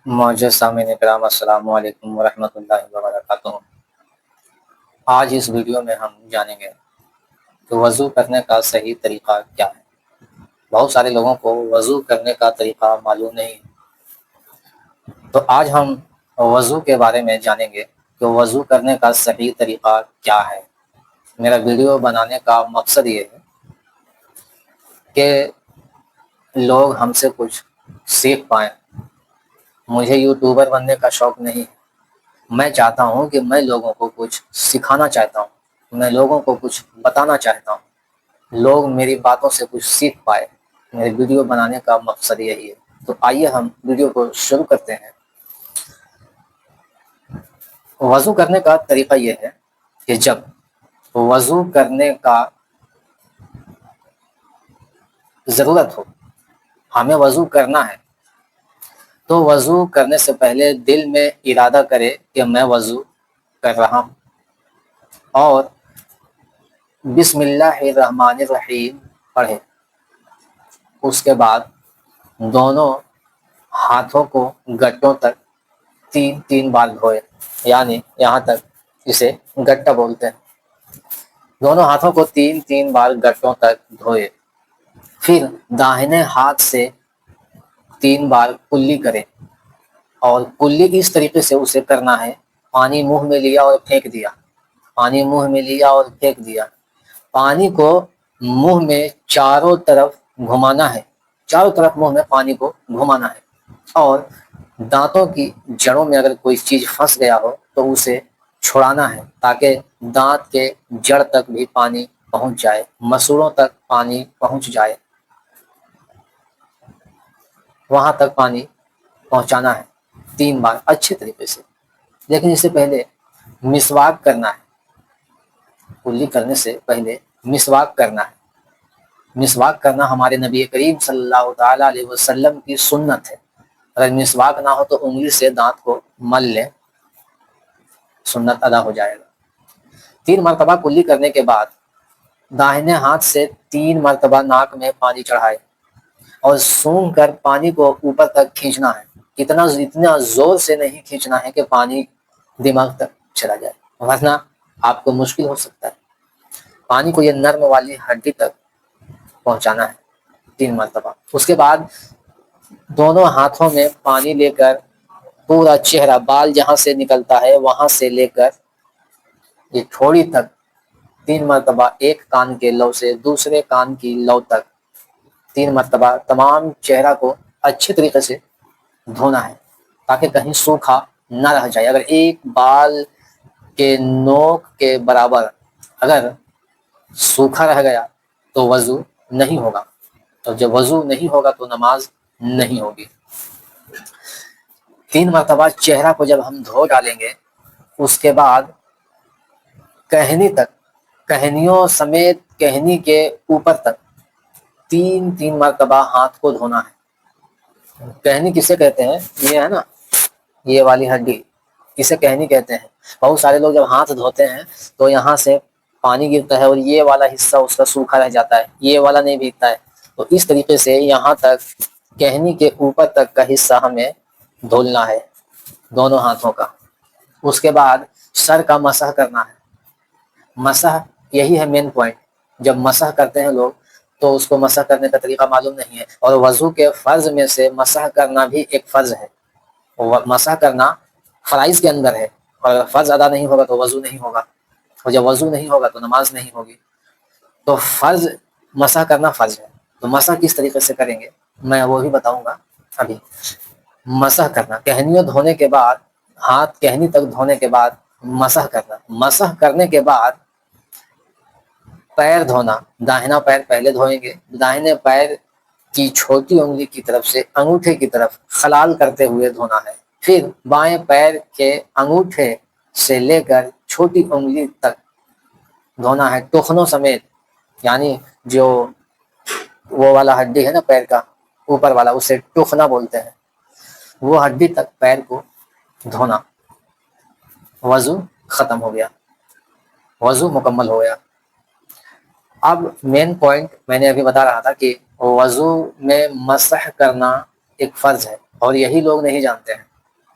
معزز سامعین کرام، السلام علیکم ورحمۃ اللہ وبرکاتہ۔ آج اس ویڈیو میں ہم جانیں گے کہ وضو کرنے کا صحیح طریقہ کیا ہے۔ بہت سارے لوگوں کو وضو کرنے کا طریقہ معلوم نہیں، تو آج ہم وضو کے بارے میں جانیں گے کہ وضو کرنے کا صحیح طریقہ کیا ہے۔ میرا ویڈیو بنانے کا مقصد یہ ہے کہ لوگ ہم سے کچھ سیکھ پائیں۔ مجھے یوٹیوبر بننے کا شوق نہیں، میں چاہتا ہوں کہ میں لوگوں کو کچھ سکھانا چاہتا ہوں، میں لوگوں کو کچھ بتانا چاہتا ہوں، لوگ میری باتوں سے کچھ سیکھ پائے۔ میرے ویڈیو بنانے کا مقصد یہی ہے۔ تو آئیے ہم ویڈیو کو شروع کرتے ہیں۔ وضو کرنے کا طریقہ یہ ہے کہ جب وضو کرنے کا ضرورت ہو، ہمیں وضو کرنا ہے، تو وضو کرنے سے پہلے دل میں ارادہ کرے کہ میں وضو کر رہا ہوں، اور بسم اللہ الرحمن الرحیم پڑھے۔ اس کے بعد دونوں ہاتھوں کو گٹوں تک تین بار دھوئے، یعنی یہاں تک اسے گٹا بولتے ہیں۔ دونوں ہاتھوں کو تین بار گٹوں تک دھوئے، پھر داہنے ہاتھ سے 3 بار کلی کرے، اور کلی اس طریقے سے اسے کرنا ہے، پانی منہ میں لیا اور پھینک دیا، پانی منہ میں لیا اور پھینک دیا۔ پانی کو منہ میں چاروں طرف گھمانا ہے، چاروں طرف منہ میں پانی کو گھمانا ہے، اور دانتوں کی جڑوں میں اگر کوئی چیز پھنس گیا ہو تو اسے چھڑانا ہے، تاکہ دانت کے جڑ تک بھی پانی پہنچ جائے، مسوڑوں تک پانی پہنچ جائے، وہاں تک پانی پہنچانا ہے 3 بار اچھے طریقے سے۔ لیکن اس سے پہلے مسواک کرنا ہے، کلی کرنے سے پہلے مسواک کرنا ہے۔ مسواک کرنا ہمارے نبی کریم صلی اللہ تعالیٰ علیہ وسلم کی سنت ہے۔ اگر مسواک نہ ہو تو انگلی سے دانت کو مل لیں، سنت ادا ہو جائے گا۔ 3 مرتبہ کلی کرنے کے بعد داہنے ہاتھ سے 3 مرتبہ ناک میں پانی چڑھائے، اور سونگھ کر پانی کو اوپر تک کھینچنا ہے۔ اتنا زور سے نہیں کھینچنا ہے کہ پانی دماغ تک چلا جائے، ورنہ آپ کو مشکل ہو سکتا ہے۔ پانی کو یہ نرم والی ہڈی تک پہنچانا ہے 3 مرتبہ۔ اس کے بعد دونوں ہاتھوں میں پانی لے کر پورا چہرہ، بال جہاں سے نکلتا ہے وہاں سے لے کر یہ تھوڑی تک 3 مرتبہ، ایک کان کے لو سے دوسرے کان کی لو تک 3 مرتبہ تمام چہرہ کو اچھے طریقے سے دھونا ہے، تاکہ کہیں سوکھا نہ رہ جائے۔ اگر ایک بال کے نوک کے برابر اگر سوکھا رہ گیا تو وضو نہیں ہوگا، اور جب وضو نہیں ہوگا تو نماز نہیں ہوگی۔ 3 مرتبہ چہرہ کو جب ہم دھو ڈالیں گے، اس کے بعد کہنی تک، کہنیوں سمیت کہنی کے اوپر تک 3 مرتبہ ہاتھ کو دھونا ہے۔ کہنی کسے کہتے ہیں؟ یہ ہے نا، یہ والی ہڈی، اسے کہنی کہتے ہیں۔ بہت سارے لوگ جب ہاتھ دھوتے ہیں تو یہاں سے پانی گرتا ہے اور یہ والا حصہ اس کا سوکھا رہ جاتا ہے، یہ والا نہیں بھیگتا ہے۔ تو اس طریقے سے یہاں تک کہنی کے اوپر تک کا حصہ ہمیں دھولنا ہے دونوں ہاتھوں کا۔ اس کے بعد سر کا مسح کرنا ہے۔ مسح یہی ہے مین پوائنٹ۔ جب مسح کرتے ہیں لوگ تو اس کو مسح کرنے کا طریقہ معلوم نہیں ہے، اور وضو کے فرض میں سے مسح کرنا بھی ایک فرض ہے۔ مسح کرنا فرائض کے اندر ہے، اور اگر فرض ادا نہیں ہوگا تو وضو نہیں ہوگا، اور جب وضو نہیں ہوگا تو نماز نہیں ہوگی۔ تو فرض مسح کرنا فرض ہے، تو مسح کس طریقے سے کریں گے میں وہ بھی بتاؤں گا ابھی۔ مسح کرنا، کہنیوں دھونے کے بعد، ہاتھ کہنی تک دھونے کے بعد مسح کرنا۔ مسح کرنے کے بعد پیر دھونا، داہنا پیر پہلے دھوئیں گے، داہنے پیر کی چھوٹی انگلی کی طرف سے انگوٹھے کی طرف خلال کرتے ہوئے دھونا ہے، پھر بائیں پیر کے انگوٹھے سے لے کر چھوٹی انگلی تک دھونا ہے، ٹخنوں سمیت، یعنی جو وہ والا ہڈی ہے نا پیر کا اوپر والا، اسے ٹخنا بولتے ہیں، وہ ہڈی تک پیر کو دھونا۔ وضو ختم ہو گیا، وضو مکمل ہو گیا۔ اب مین پوائنٹ میں نے ابھی بتا رہا تھا کہ وضو میں مسح کرنا ایک فرض ہے، اور یہی لوگ نہیں جانتے ہیں۔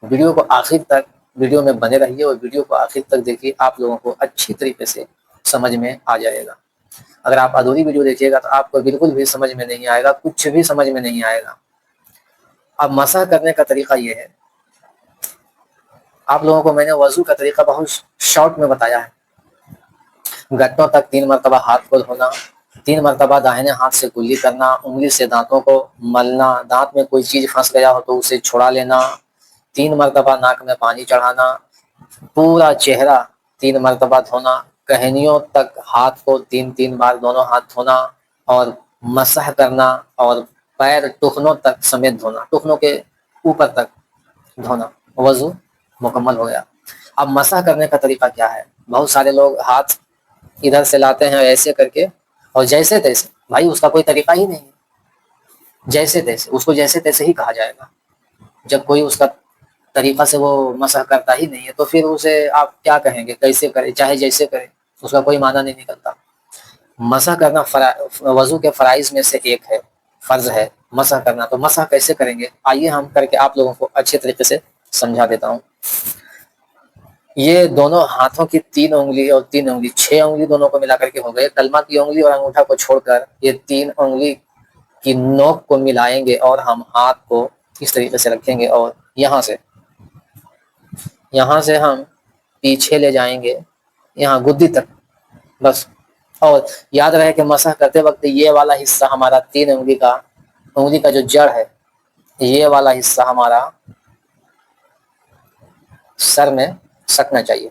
ویڈیو کو آخر تک ویڈیو میں بنے رہیے اور ویڈیو کو آخر تک دیکھیے، آپ لوگوں کو اچھی طریقے سے سمجھ میں آ جائے گا۔ اگر آپ ادھوری ویڈیو دیکھیے گا تو آپ کو بالکل بھی سمجھ میں نہیں آئے گا، کچھ بھی سمجھ میں نہیں آئے گا۔ اب مسح کرنے کا طریقہ یہ ہے، آپ لوگوں کو میں نے وضو کا طریقہ بہت شارٹ میں بتایا ہے۔ گھٹنوں تک 3 مرتبہ ہاتھ کو دھونا، 3 مرتبہ داہنے ہاتھ سے کلی کرنا، انگلی سے دانتوں کو ملنا، دانت میں کوئی چیز پھنس گیا ہو تو اسے چھڑا لینا، 3 مرتبہ ناک میں پانی چڑھانا، پورا چہرہ 3 مرتبہ دھونا، کہنیوں تک ہاتھ کو 3 بار دونوں ہاتھ دھونا اور مسح کرنا، اور پیر ٹخنوں تک سمیت دھونا، ٹخنوں کے اوپر تک دھونا، وضو مکمل ہو گیا۔ اب مسح کرنے کا طریقہ کیا ہے؟ بہت سارے لوگ ہاتھ ادھر سے لاتے ہیں ایسے کر کے، اور جیسے تیسے، بھائی اس کا کوئی طریقہ ہی نہیں ہے، جیسے تیسے، اس کو جیسے تیسے ہی کہا جائے گا۔ جب کوئی اس کا طریقہ سے وہ مسح کرتا ہی نہیں ہے تو پھر اسے آپ کیا کہیں گے؟ کیسے کرے، چاہے جیسے کرے، اس کا کوئی معنی نہیں نکلتا۔ مسح کرنا وضو کے فرائض میں سے ایک ہے، فرض ہے مسح کرنا۔ تو مسح کیسے کریں گے؟ آئیے ہم کر کے آپ لوگوں کو اچھے طریقے سے سمجھا دیتا ہوں۔ یہ دونوں ہاتھوں کی 3 انگلی اور 3 انگلی، 6 انگلی دونوں کو ملا کر کے ہو گئے۔ کلمہ کی انگلی اور انگوٹھا کو چھوڑ کر یہ 3 انگلی کی نوک کو ملائیں گے اور ہم ہاتھ کو اس طریقے سے رکھیں گے اور یہاں سے ہم پیچھے لے جائیں گے یہاں گدی تک، بس۔ اور یاد رہے کہ مسح کرتے وقت یہ والا حصہ ہمارا 3 انگلی کا جو جڑ ہے، یہ والا حصہ ہمارا سر میں سٹنا چاہیے۔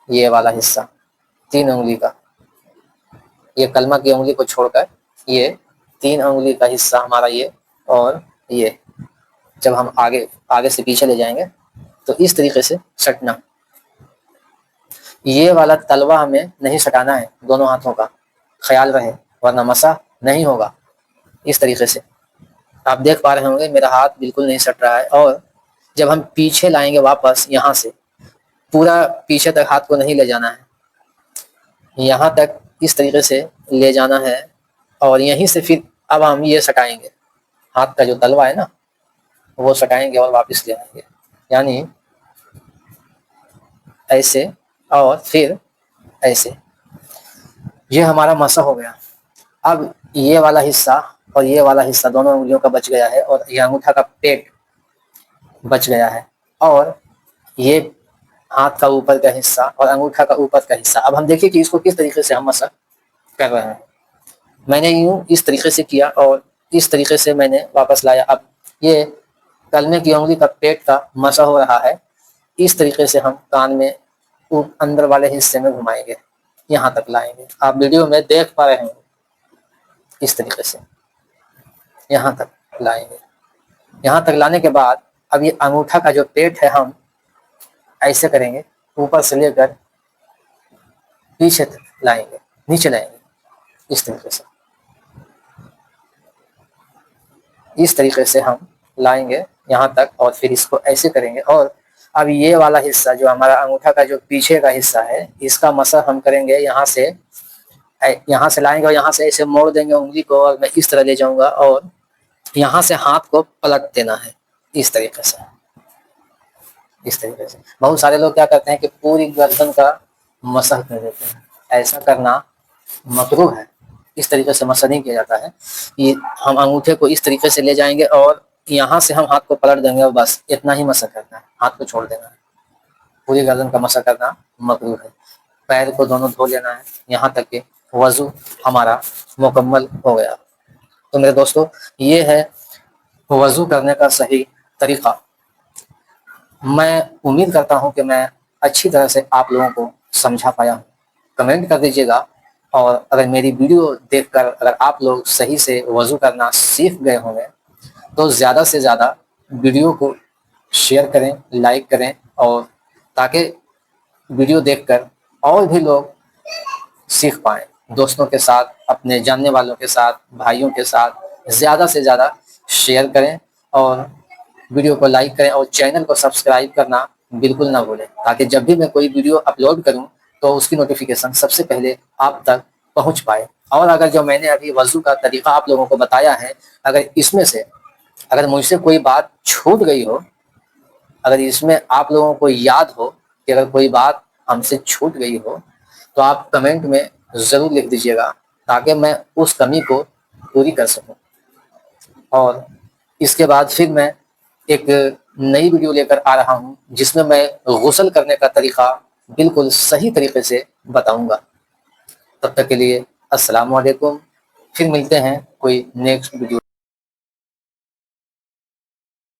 یہ والا حصہ 3 انگلی کا، یہ کلمہ کی انگلی کو چھوڑ کر یہ 3 انگلی کا حصہ ہمارا یہ، اور یہ جب ہم آگے سے پیچھے لے جائیں گے تو اس طریقے سے سٹنا۔ یہ والا تلوہ ہمیں نہیں سٹانا ہے دونوں ہاتھوں کا، خیال رہے، ورنہ مسح نہیں ہوگا۔ اس طریقے سے آپ دیکھ پا رہے ہوں گے میرا ہاتھ بالکل نہیں سٹ رہا ہے، اور جب ہم پیچھے لائیں گے واپس، یہاں سے پورا پیچھے تک ہاتھ کو نہیں لے جانا ہے، یہاں تک اس طریقے سے لے جانا ہے، اور یہیں سے پھر اب ہم یہ سٹائیں گے، ہاتھ کا جو تلوہ ہے نا وہ سٹائیں گے اور واپس لے آئیں گے، یعنی ایسے اور پھر ایسے۔ یہ ہمارا مسح ہو گیا۔ اب یہ والا حصہ اور یہ والا حصہ دونوں انگلیوں کا بچ گیا ہے، اور یہ انگوٹھا کا پیٹ بچ گیا ہے، اور یہ ہاتھ کا اوپر کا حصہ اور انگوٹھا کا اوپر کا حصہ۔ اب ہم دیکھیں کہ اس کو کس طریقے سے ہم مسح کر رہے ہیں۔ میں نے یوں اس طریقے سے کیا اور اس طریقے سے میں نے واپس لایا۔ اب یہ کلمے کی انگلی کا پیٹ کا مسح ہو رہا ہے، اس طریقے سے ہم کان میں اندر والے حصے میں گھمائیں گے، یہاں تک لائیں گے۔ آپ ویڈیو میں دیکھ پا رہے ہیں، اس طریقے سے یہاں تک لائیں گے۔ یہاں تک لانے کے بعد اب یہ انگوٹھا کا جو پیٹ ہے ہم ایسے کریں گے، اوپر سے لے کر پیچھے تک لائیں گے، نیچے لائیں گے، اس طریقے سے۔ اس طریقے سے ہم لائیں گے یہاں تک، اور پھر اس کو ایسے کریں گے۔ اور اب یہ والا حصہ جو ہمارا انگوٹھا کا جو پیچھے کا حصہ ہے، اس کا مسح ہم کریں گے یہاں سے لائیں گے اور یہاں سے ایسے موڑ دیں گے انگلی کو، اور میں اس طرح لے جاؤں گا، اور یہاں سے ہاتھ کو پلٹ دینا ہے، اس طریقے سے۔ اس طریقے سے بہت سارے لوگ کیا کرتے ہیں کہ پوری گردن کا مسح کر دیتے ہیں، ایسا کرنا مکروہ ہے، اس طریقے سے مسح نہیں کیا جاتا ہے۔ یہ ہم انگوٹھے کو اس طریقے سے لے جائیں گے اور یہاں سے ہم ہاتھ کو پلٹ دیں گے، اور بس اتنا ہی مسح کرنا ہے، ہاتھ کو چھوڑ دینا ہے۔ پوری گردن کا مسح کرنا مکروہ ہے۔ پیر کو دونوں دھو لینا ہے، یہاں تک کہ وضو ہمارا مکمل ہو گیا۔ تو میرے دوستو، یہ ہے وضو کرنے کا صحیح طریقہ۔ میں امید کرتا ہوں کہ میں اچھی طرح سے آپ لوگوں کو سمجھا پایا ہوں۔ کمنٹ کر دیجیے گا، اور اگر میری ویڈیو دیکھ کر اگر آپ لوگ صحیح سے وضو کرنا سیکھ گئے ہوں گے تو زیادہ سے زیادہ ویڈیو کو شیئر کریں، لائک کریں، اور تاکہ ویڈیو دیکھ کر اور بھی لوگ سیکھ پائیں۔ دوستوں کے ساتھ، اپنے جاننے والوں کے ساتھ، بھائیوں کے ساتھ زیادہ سے زیادہ شیئر کریں، اور ویڈیو کو لائک کریں، اور چینل کو سبسکرائب کرنا بالکل نہ بھولیں، تاکہ جب بھی میں کوئی ویڈیو اپلوڈ کروں تو اس کی نوٹیفیکیشن سب سے پہلے آپ تک پہنچ پائے۔ اور اگر جو میں نے ابھی وضو کا طریقہ آپ لوگوں کو بتایا ہے، اگر اس میں سے اگر مجھ سے کوئی بات چھوٹ گئی ہو اگر اس میں آپ لوگوں کو یاد ہو کہ اگر کوئی بات ہم سے چھوٹ گئی ہو تو آپ کمنٹ میں ضرور لکھ دیجیے گا تاکہ میں اس کمی کو پوری کر سکوں. اور اس کے بعد پھر میں ایک نئی ویڈیو لے کر آ رہا ہوں جس میں میں غسل کرنے کا طریقہ بالکل صحیح طریقے سے بتاؤں گا. تب تک کے لیے السلام علیکم. پھر ملتے ہیں کوئی نیکسٹ ویڈیو.